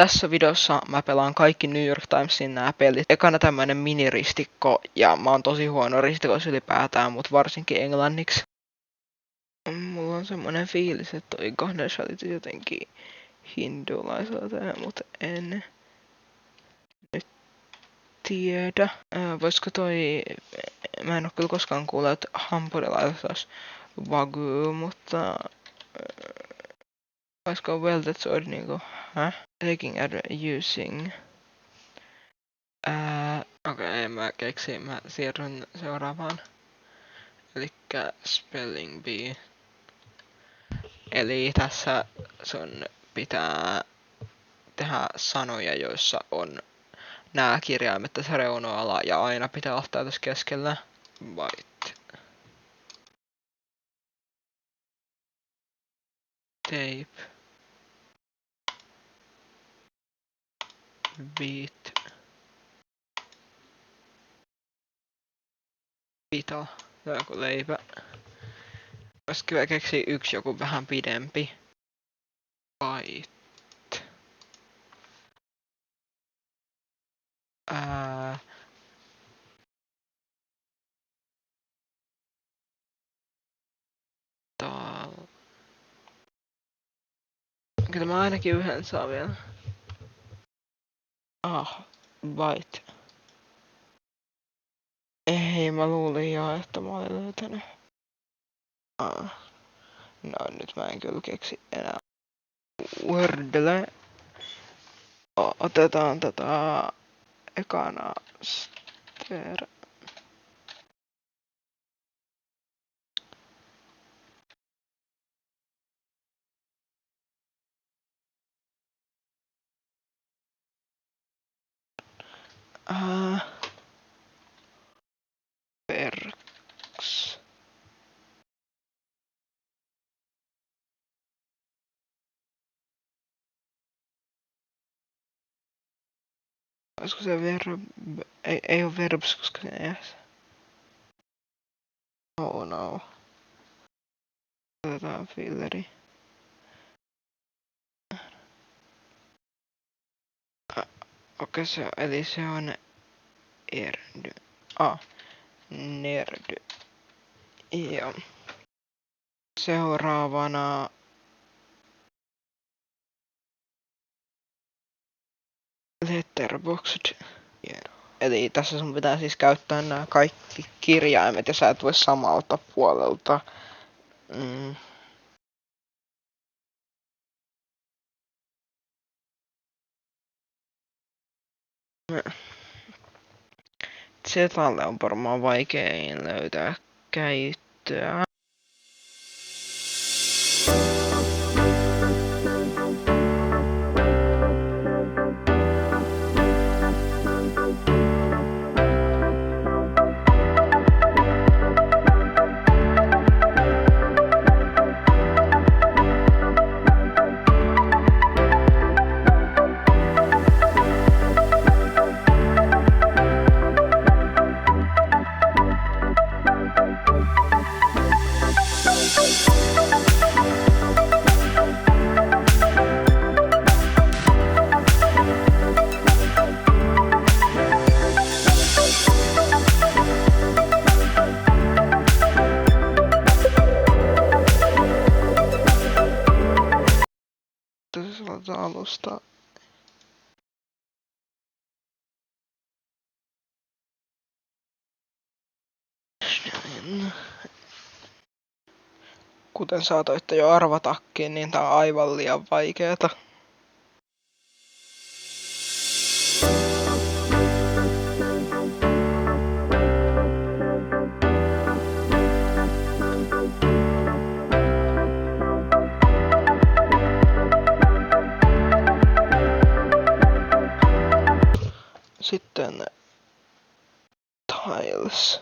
Tässä videossa mä pelaan kaikki New York Timesin nämä pelit. Ekana tämmönen miniristikko, ja mä oon tosi huono ristikossa ylipäätään, mut varsinkin englanniksi. Mulla on semmonen fiilis, että toi kahden shalit jotenkin hindulaiselta, mutta en nyt tiedä. Voisiko toi... Mä en oo kyllä koskaan kuullut, että hampurilaiset olisi wagyu, mutta... Voisiko welded sword niinku... Taking using... Okei, mä keksin, mä siirryn seuraavaan. Elikkä spelling bee. Eli tässä sun pitää tehdä sanoja, joissa on nää kirjaimet tässä reunoilla ja aina pitää ottaa tässä keskellä white. Tape. Beat. Pita. Joku leipä. Olisi kyllä keksiä yksi joku vähän pidempi. White. Kyllä mä ainakin yhden saa vielä. White. Ei, mä luulin jo, että mä olin löytänyt. No nyt mä en kyllä keksi enää. Wordle. Otetaan ekana ster. Perks. Olisiko se verb? Ei oo verbs, koska se ei S. Oh no. Otetaan filleri. Okei, eli se on erdy. Nerdy. Joo. Seuraavana letterboxd. Eli tässä sun pitää siis käyttää nämä kaikki kirjaimet ja sä et voi samalta puolelta. Zetalle on varmaan vaikein löytää käyttöä. Alusta. Kuten saatoitte jo arvatakin, niin tää on aivan liian vaikeeta. Sitten tiles.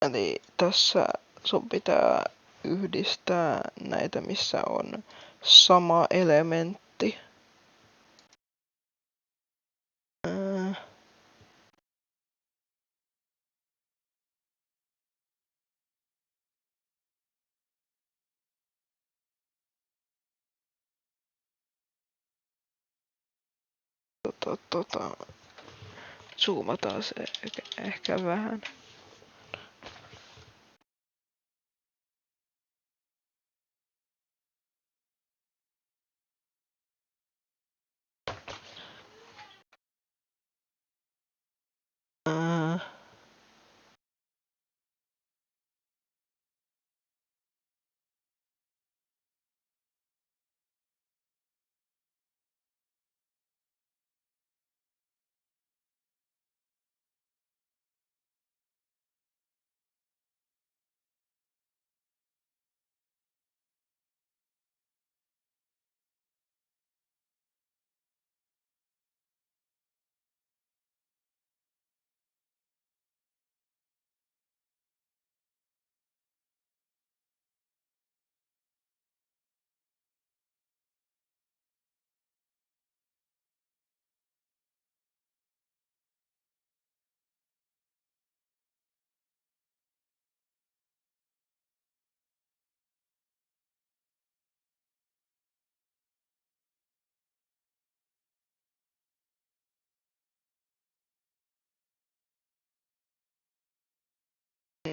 Eli tässä sun pitää yhdistää näitä, missä on sama elementti. zoomataan se ehkä vähän.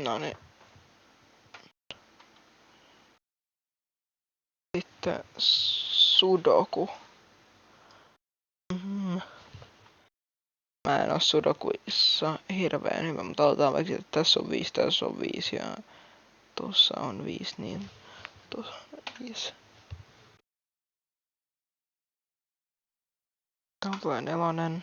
No niin. Sitten sudoku. Mä en oo sudokuissa hirveen hyvä, mutta aloitetaan vaikka, että tässä on 5, tässä on 5 ja tossa on 5, niin tossa on 5. Tää tulee 4.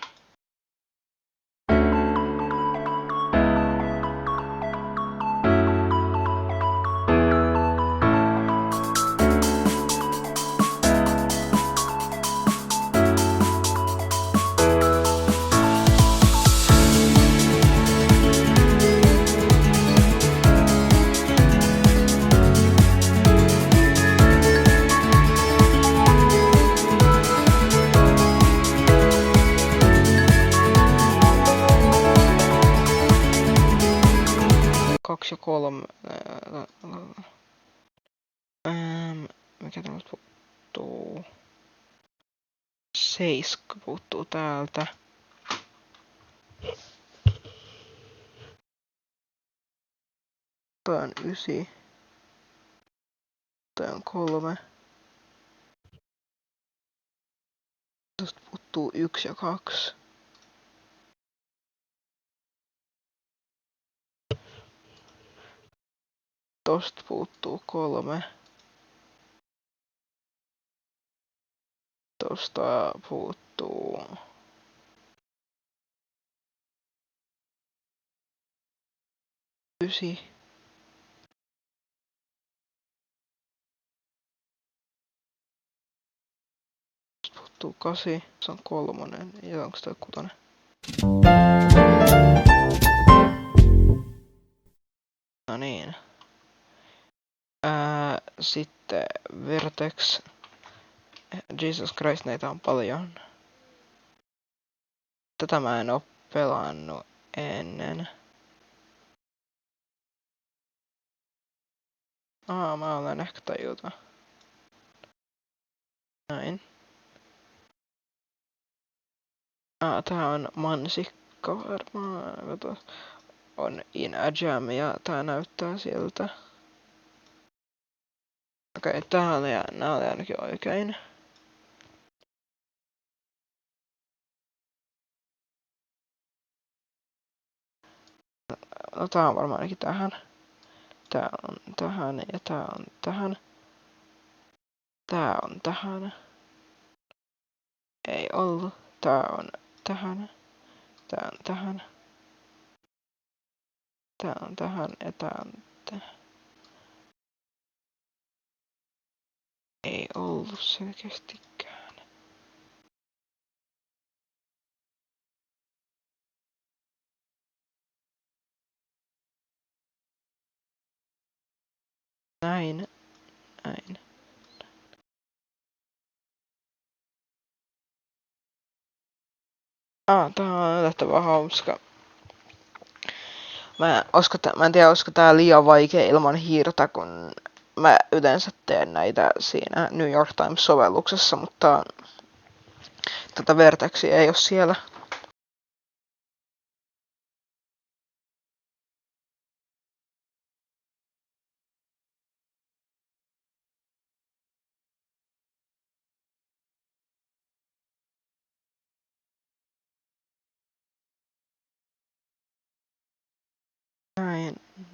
Ja 3. Mikä täältä puuttuu? 7 puuttuu täältä. Tää on 9. Tää on 3. Tästä puuttuu 1 ja 2. Tosta puuttuu 3. Tosta puuttuu 9. Tosta puuttuu 8. Se on 3. Ja onks tää 6? No niin. Sitten Vertex. Jesus Christ, näitä on paljon. Tätä mä en oo pelannut ennen. Mä olen ehkä tajuta. Näin. Tää on mansikka varmaan. On in a jam ja tää näyttää siltä. Okei, nää oli ainakin oikein. No tää on varmaan ainakin tähän. Tää on tähän ja tää on tähän. Tää on tähän. Ei ollut. Tää on tähän. Tää on tähän. Tää on tähän ja tää on tähän. Ei ollut selkeästikään. Näin. Tää on yllättävän hauska. Mä en tiedä, olisiko tää liian vaikea ilman hiirtä, kun mä yleensä teen näitä siinä New York Times-sovelluksessa, mutta tätä vertexia ei oo siellä.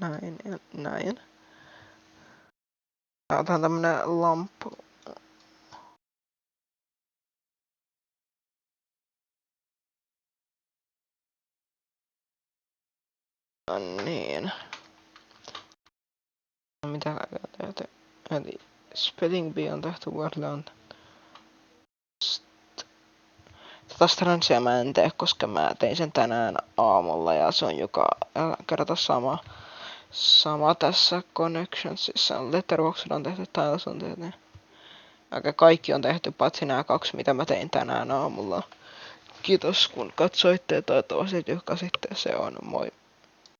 Näin ja näin. Otan tämmönen lamppu. No niin. Mitä kaikkea tehty? Eli spelling bee on tehty wordland. Tätä stransia mä en tee, koska mä tein sen tänään aamulla ja se on joka kerta sama tässä Connectionsissa. Letterboxilla on tehty, Tiles on tehty. Kaikki on tehty, paitsi nämä 2, mitä mä tein tänään aamulla. Kiitos kun katsoitte ja toivottavasti tykkääsitte. Se on moi.